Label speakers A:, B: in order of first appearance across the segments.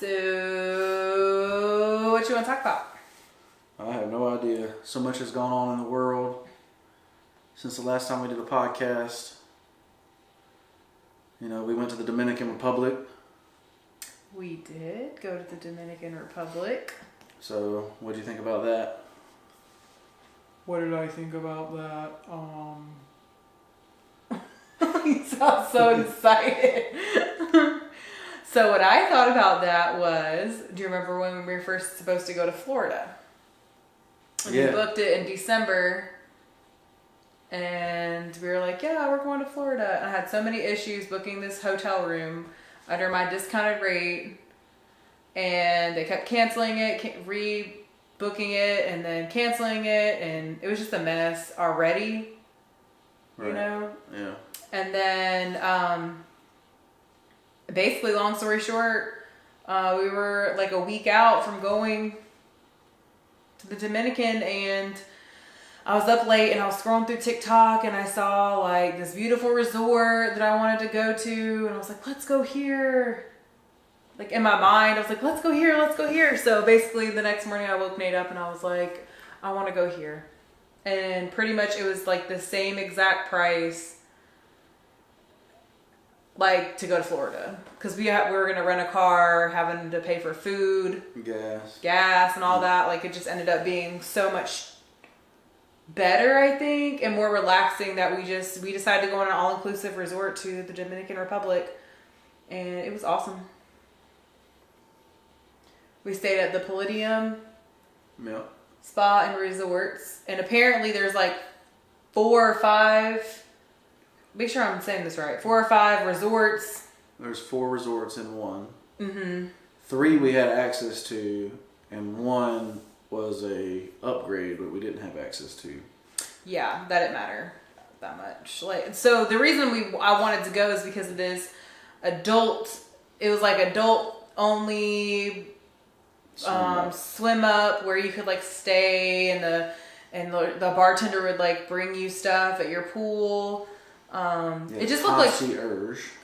A: So, what you want to talk about?
B: I have no idea. So much has gone on in the world since the last time we did a podcast. You know, we went to the Dominican Republic.
A: We did go to the Dominican Republic.
B: So, what do you think about that?
A: What did I think about that? You sound so excited. So what I thought about that was, do you remember when we were first supposed to go to Florida? And
B: Yeah.
A: we booked it in December. And we were like, yeah, we're going to Florida. And I had so many issues booking this hotel room under my discounted rate. And they kept canceling it, rebooking it, and then canceling it. And it was just a mess already,
B: Right.
A: you know?
B: Yeah.
A: And then, basically, long story short, we were like a week out from going to the Dominican, and I was up late and I was scrolling through TikTok and I saw like this beautiful resort that I wanted to go to, and I was like, let's go here. Like in my mind, I was like, let's go here, let's go here. So basically the next morning I woke Nate up and I was like, I want to go here. And pretty much it was like the same exact price like to go to Florida, because we were going to rent a car, having to pay for food, gas and all that. Like it just ended up being so much better, I think, and more relaxing that we decided to go on an all-inclusive resort to the Dominican Republic, and it was awesome. We stayed at the Palladium Spa and Resorts, and apparently there's like 4 or 5, make sure I'm saying this right, 4 or 5 resorts.
B: There's 4 resorts in one.
A: Mm-hmm.
B: 3 we had access to, and 1 was a upgrade, but we didn't have access to.
A: Yeah, that didn't matter that much. Like, so the reason I wanted to go is because of this adult. It was like adult only swim up where you could like stay, and the bartender would like bring you stuff at your pool. It just looked like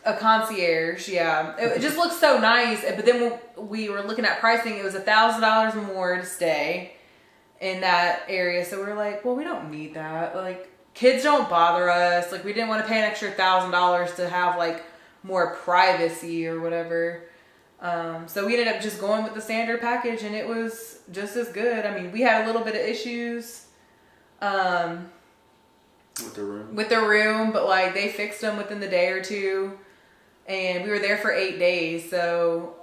A: a concierge. Yeah, it just looked so nice. But then when we were looking at pricing, it was $1,000 more to stay in that area. So we were like, well, we don't need that. Like, kids don't bother us. Like, we didn't want to pay an extra $1,000 to have like more privacy or whatever. So we ended up just going with the standard package, and it was just as good. I mean, we had a little bit of issues. With the room, but like they fixed them within the day or two, and we were there for 8 days. So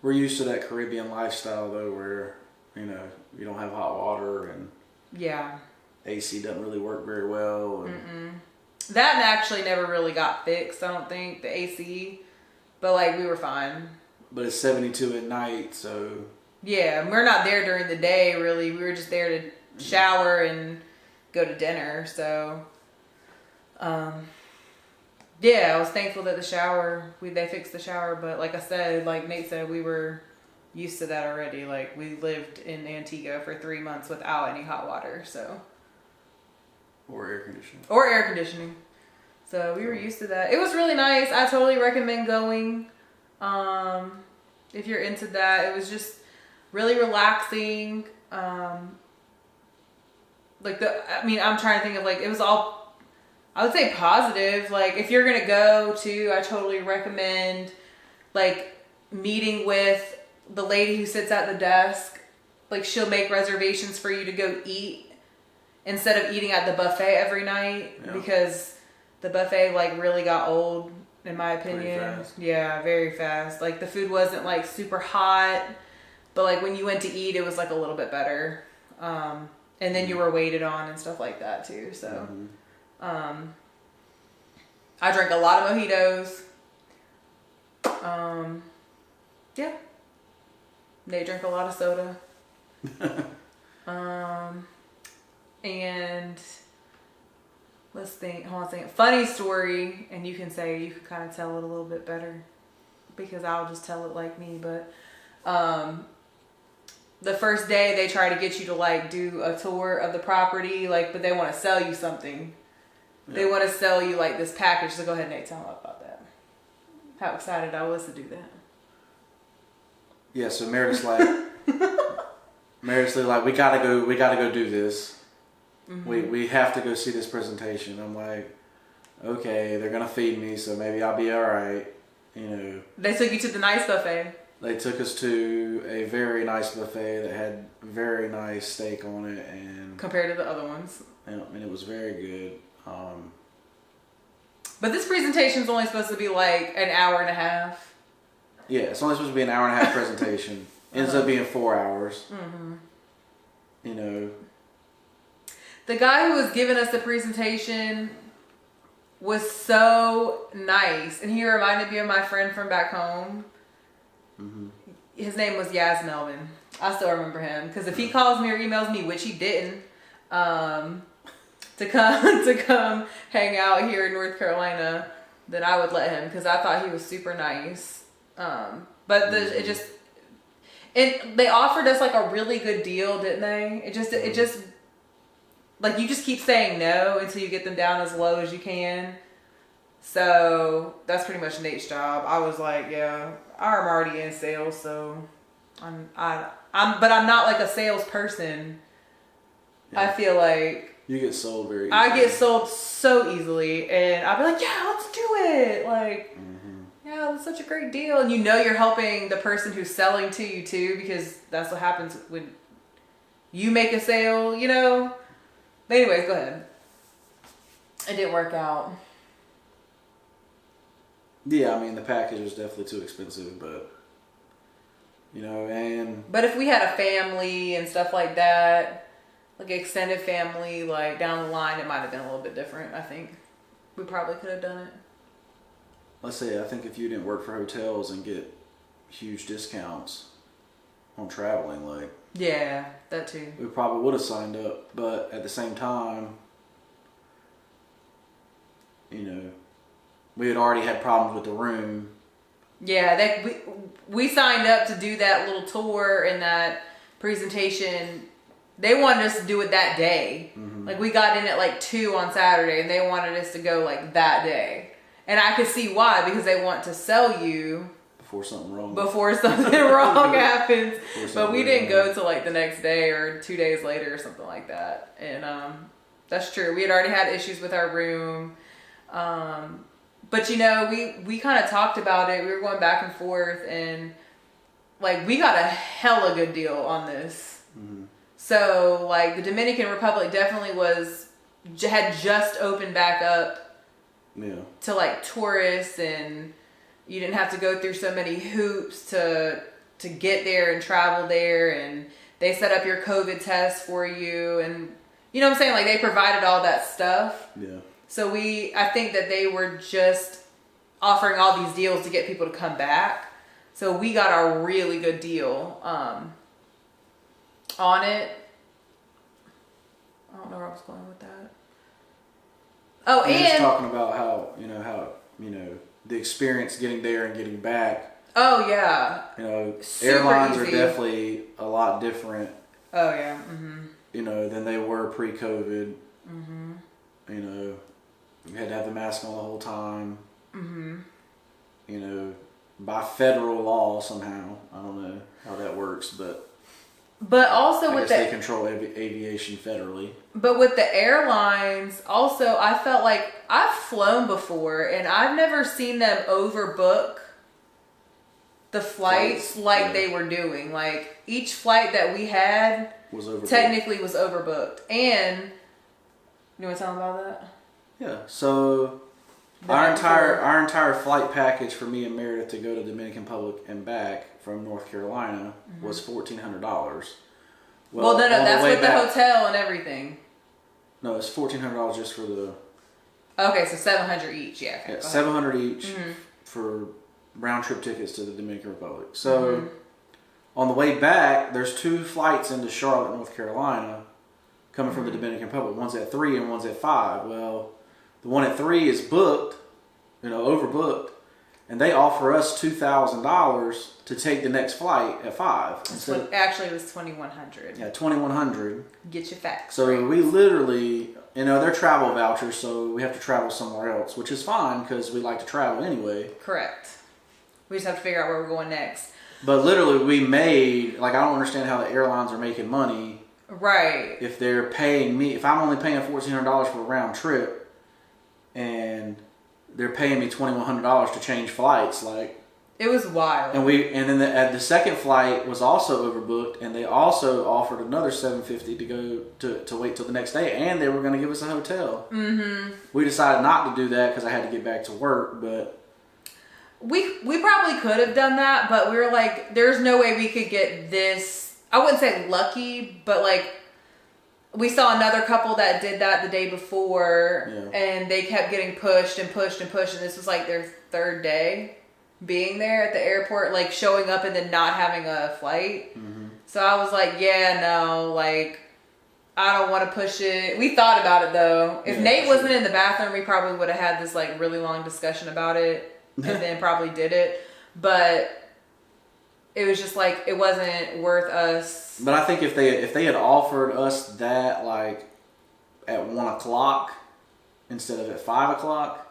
B: we're used to that Caribbean lifestyle though, where you know you don't have hot water and AC doesn't really work very well. And
A: that actually never really got fixed, I don't think, the AC, but like we were fine.
B: But it's 72 at night, so
A: yeah, we're not there during the day really. We were just there to shower and go to dinner. So I was thankful that they fixed the shower, but like I said, like Nate said, we were used to that already. Like we lived in Antigua for 3 months without any hot water, so
B: or air conditioning.
A: So we were used to that. It was really nice. I totally recommend going if you're into that. It was just really relaxing. I'm trying to think of like, it was all, I would say positive. Like if you're going to go to, I totally recommend like meeting with the lady who sits at the desk. Like she'll make reservations for you to go eat instead of eating at the buffet every night, because the buffet like really got old in my opinion. Yeah, very fast. Like the food wasn't like super hot, but like when you went to eat, it was like a little bit better. And then you were waited on and stuff like that too. So, I drank a lot of mojitos. They drank a lot of soda. And let's think. Hold on a second. Funny story, and you can kind of tell it a little bit better, because I'll just tell it like me. But the first day they try to get you to like do a tour of the property, like, but they want to sell you something. Yeah. They want to sell you like this package. So go ahead, Nate, tell them about that. How excited I was to do that.
B: Yeah, so Meredith's like, we gotta go do this. Mm-hmm. We have to go see this presentation. I'm like, okay, they're gonna feed me, so maybe I'll be all right. You know.
A: They took you to the nice buffet.
B: They took us to a very nice buffet that had very nice steak on it, and
A: compared to the other ones.
B: And it was very good.
A: But this presentation is only supposed to be like an hour and a half.
B: Yeah, it's only supposed to be an hour and a half presentation. Ends up being 4 hours. Mm-hmm. You know.
A: The guy who was giving us the presentation was so nice, and he reminded me of my friend from back home. Mm-hmm. His name was Yaz Melvin. I still remember him because if he calls me or emails me, which he didn't, to come hang out here in North Carolina, then I would let him because I thought he was super nice. But they offered us like a really good deal, didn't they? It just like you just keep saying no until you get them down as low as you can. So that's pretty much Nate's job. I was like, yeah, I'm already in sales, so but I'm not like a salesperson. Yeah. I feel like
B: you get sold very easily.
A: I get sold so easily, and I'll be like, yeah, let's do it. Like, yeah, that's such a great deal. And you know you're helping the person who's selling to you too, because that's what happens when you make a sale, you know? But anyways, go ahead. It didn't work out.
B: Yeah, I mean, the package was definitely too expensive, but, you know,
A: But if we had a family and stuff like that, like extended family, like down the line, it might have been a little bit different, I think. We probably could have done it.
B: Let's say, I think if you didn't work for hotels and get huge discounts on traveling, like...
A: Yeah, that too.
B: We probably would have signed up, but at the same time, you know, we had already had problems with the room.
A: Yeah, we signed up to do that little tour and that presentation. They wanted us to do it that day. Mm-hmm. Like we got in at like 2 on Saturday, and they wanted us to go like that day. And I could see why, because they want to sell you
B: before something wrong
A: happens. But we didn't go till like the next day or 2 days later or something like that. And that's true. We had already had issues with our room. But you know, we kind of talked about it. We were going back and forth, and like we got a hella good deal on this. Mm-hmm. So like the Dominican Republic definitely had just opened back up.
B: Yeah. To
A: like tourists, and you didn't have to go through so many hoops to get there and travel there, and they set up your COVID test for you, and you know what I'm saying? Like they provided all that stuff.
B: Yeah.
A: So I think that they were just offering all these deals to get people to come back. So we got a really good deal on it. I don't know where I was going with that. Oh,
B: and just talking about how the experience getting there and getting back.
A: Oh yeah.
B: You know,
A: super
B: airlines
A: easy.
B: are definitely a lot different.
A: Oh yeah. Mm-hmm.
B: You know, than they were pre-COVID. Mm-hmm. You know, you had to have the mask on the whole time. Mm-hmm. You know, by federal law somehow. I don't know how that works, but
A: also
B: they control aviation federally.
A: But with the airlines, also, I felt like I've flown before, and I've never seen them overbook the flights like they were doing. Like each flight that we had technically was overbooked. And you want to tell them about that?
B: Yeah. So our entire flight package for me and Meredith to go to Dominican Republic and back from North Carolina was $1,400.
A: Well, no, that's with the hotel and everything.
B: No, it's $1,400 just for the.
A: Okay, so $700 each. Yeah. Okay,
B: yeah, $700 each for round trip tickets to the Dominican Republic. So on the way back, there's 2 flights into Charlotte, North Carolina, coming from the Dominican Republic. One's at 3 and one's at 5. Well, the one at 3 is booked, overbooked, and they offer us $2,000 to take the next flight at 5.
A: Actually, it was $2,100.
B: Yeah, $2,100.
A: Get your facts.
B: So we literally, they're travel vouchers, so we have to travel somewhere else, which is fine because we like to travel anyway.
A: Correct. We just have to figure out where we're going next.
B: But literally, we made, like, I don't understand how the airlines are making money.
A: Right.
B: If they're paying me, if I'm only paying $1,400 for a round trip, and they're paying me $2,100 to change flights, like.
A: It was wild.
B: And then the second flight was also overbooked, and they also offered another $750 to go to wait till the next day, and they were going to give us a hotel. Mm-hmm. We decided not to do that because I had to get back to work, but
A: we probably could have done that, but we were like, there's no way we could get this. I wouldn't say lucky, but like we saw another couple that did that the day before, and they kept getting pushed and pushed and pushed, and this was like their third day being there at the airport, like showing up and then not having a flight. Mm-hmm. So I was like, yeah, no, like I don't want to push it. We thought about it though. If Nate wasn't in the bathroom, we probably would have had this like really long discussion about it and then probably did it. But it was just like, it wasn't worth us.
B: But I think if they had offered us that like at 1 o'clock instead of at 5 o'clock,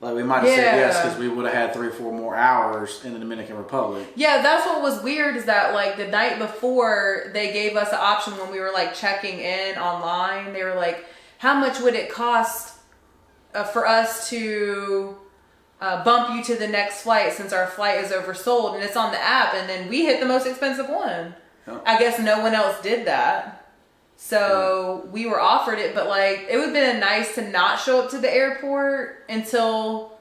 B: like we might have said yes because we would have had 3 or 4 more hours in the Dominican Republic.
A: Yeah, that's what was weird is that like the night before they gave us an option when we were like checking in online. They were like, how much would it cost for us to bump you to the next flight since our flight is oversold? And it's on the app, and then we hit the most expensive one. Yep. I guess no one else did that. So we were offered it, but like it would have been nice to not show up to the airport until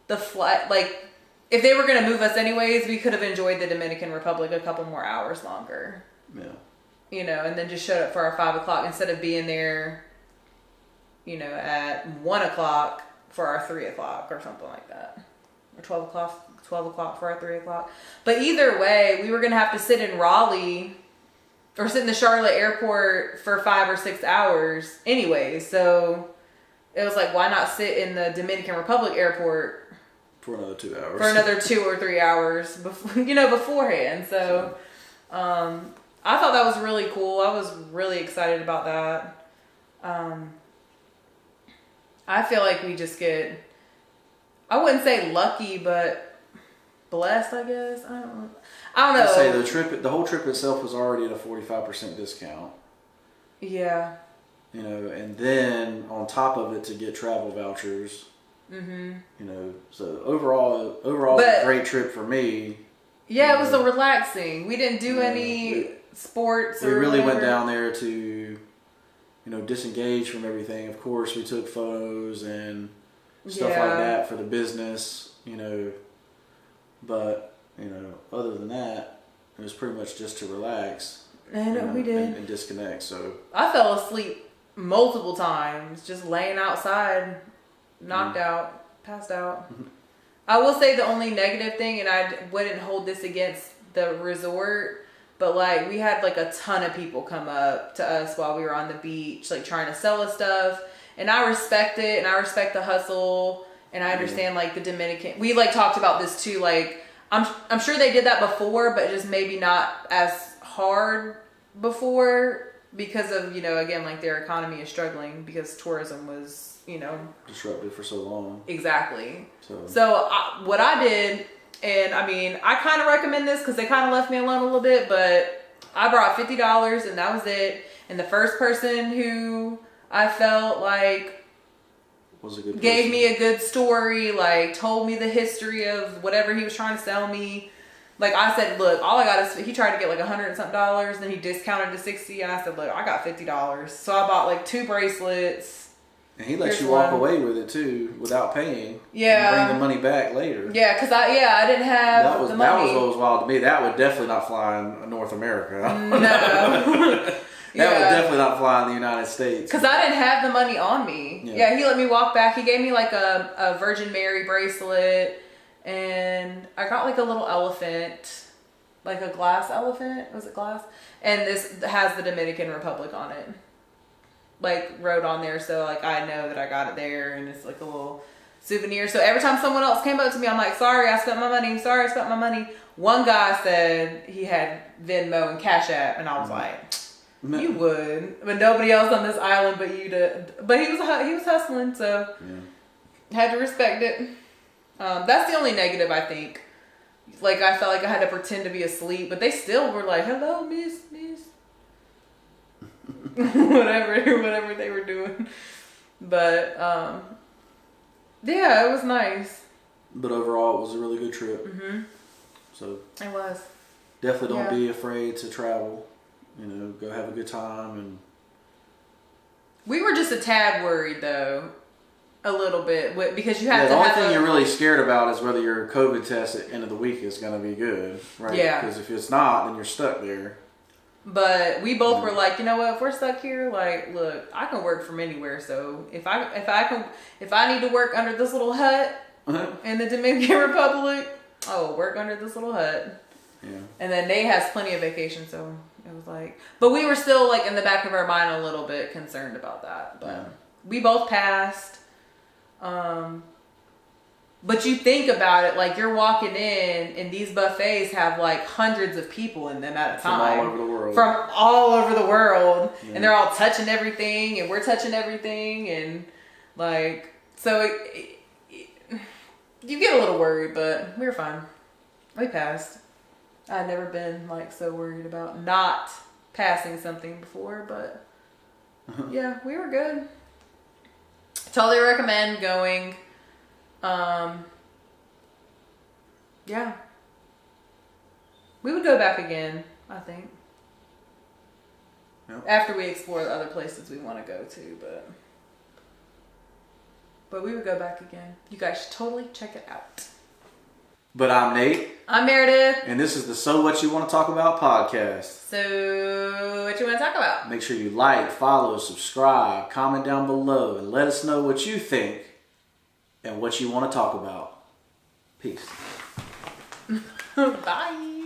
A: the flight. Like if they were going to move us anyways, we could have enjoyed the Dominican Republic a couple more hours longer. Yeah. You know, and then just showed up for our 5 o'clock instead of being there, you know, at 1 o'clock for our 3 o'clock or something like that. Or 12 o'clock for our 3 o'clock. But either way, we were going to have to sit in Raleigh or sit in the Charlotte airport for 5 or 6 hours anyway. So it was like, why not sit in the Dominican Republic airport
B: for another 2 hours?
A: For another 2 or 3 hours, beforehand. So I thought that was really cool. I was really excited about that. I feel like we just get, I wouldn't say lucky, but blessed, I guess. I don't know.
B: I'd say the whole trip itself was already at a 45% discount.
A: Yeah.
B: You know, and then on top of it to get travel vouchers. Mm-hmm. You know, so overall it was a great trip for me.
A: Yeah, it was relaxing. We didn't do any sports.
B: We really went down there to, you know, disengage from everything. Of course, we took photos and stuff like that for the business. You know, but. You know, other than that, it was pretty much just to relax.
A: And we did.
B: And disconnect, so.
A: I fell asleep multiple times, just laying outside, knocked out, passed out. I will say the only negative thing, and I wouldn't hold this against the resort, but like we had like a ton of people come up to us while we were on the beach, like trying to sell us stuff. And I respect it, and I respect the hustle, and I understand like the Dominican. We like talked about this too, like, I'm sure they did that before, but just maybe not as hard before because of, you know, again, like their economy is struggling because tourism was, you know,
B: disrupted for so long.
A: Exactly. So what I did, and I mean, I kind of recommend this because they kind of left me alone a little bit, but I brought $50 and that was it. And the first person who I felt like gave me a good story, like told me the history of whatever he was trying to sell me. Like I said, look, all I got is, he tried to get like $100 and something, then he discounted to $60, and I said, look, I got $50. So I bought like 2 bracelets.
B: And he lets you walk away with it too, without paying.
A: Yeah.
B: And bring the money back later.
A: Yeah, because I didn't have the money.
B: That was what was wild to me. That would definitely not fly in North America.
A: No.
B: That would definitely not fly in the United States.
A: Because I didn't have the money on me. Yeah, he let me walk back. He gave me like a Virgin Mary bracelet. And I got like a little elephant. Like a glass elephant. Was it glass? And this has the Dominican Republic on it. Like wrote on there. So like I know that I got it there. And it's like a little souvenir. So every time someone else came up to me, I'm like, sorry, I spent my money. Sorry, I spent my money. One guy said he had Venmo and Cash App. And I was like... You would, but nobody else on this island but you did. But he was hustling, so had to respect it. That's the only negative I think like I felt like I had to pretend to be asleep, but they still were like, "Hello, miss." whatever they were doing. But yeah, it was nice.
B: But overall, it was a really good trip.
A: Mm-hmm.
B: So
A: it was.
B: Definitely don't be afraid to travel. You know, go have a good time. And
A: we were just a tad worried though, a little bit, because you have to.
B: The only thing you're really scared about is whether your COVID test at the end of the week is going to be good, right?
A: Yeah.
B: Because if it's not, then you're stuck there.
A: But we both were like, you know what? If we're stuck here, like, look, I can work from anywhere. So if I need to work under this little hut in the Dominican Republic, work under this little hut.
B: Yeah. And
A: then Nate has plenty of vacation, so it was like, but we were still like in the back of our mind a little bit concerned about that. But we both passed. But you think about it, like you're walking in and these buffets have like hundreds of people in them at a time.
B: From all over the world.
A: From all over the world. Yeah. And they're all touching everything and we're touching everything. And like, so you get a little worried, but we were fine. We passed. I'd never been like so worried about not passing something before, but yeah, we were good. Totally recommend going. Yeah. We would go back again, I think.
B: Yep.
A: After we explore the other places we want to go to, but we would go back again. You guys should totally check it out.
B: But I'm Nate.
A: I'm Meredith.
B: And this is the So What You Want to Talk About podcast.
A: So, what you want to talk about?
B: Make sure you like, follow, subscribe, comment down below, and let us know what you think and what you want to talk about. Peace.
A: Bye.